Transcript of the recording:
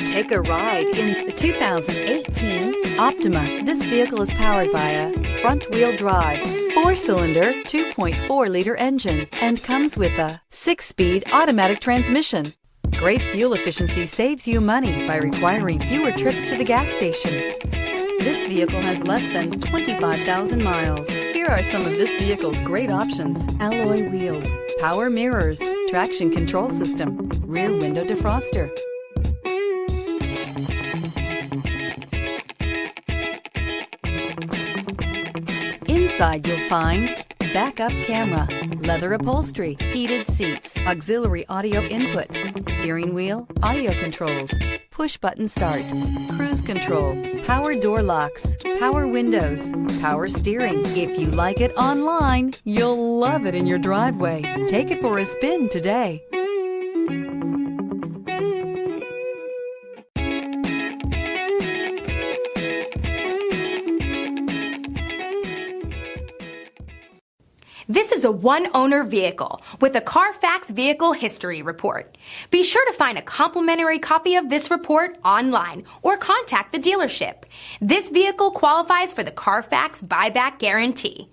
Take a ride in the 2018 Optima. This vehicle is powered by a front-wheel drive, 4-cylinder, 2.4-liter engine, and comes with a 6-speed automatic transmission. Great fuel efficiency saves you money by requiring fewer trips to the gas station. This vehicle has less than 25,000 miles. Here are some of this vehicle's great options: alloy wheels, power mirrors, traction control system, rear window defroster. Inside you'll find backup camera, leather upholstery, heated seats, auxiliary audio input, steering wheel audio controls, push button start, cruise control, power door locks, power windows, power steering. If you like it online, you'll love it in your driveway. Take it for a spin today. This is a one-owner vehicle with a CARFAX vehicle history report. Be sure to find a complimentary copy of this report online or contact the dealership. This vehicle qualifies for the CARFAX buyback guarantee.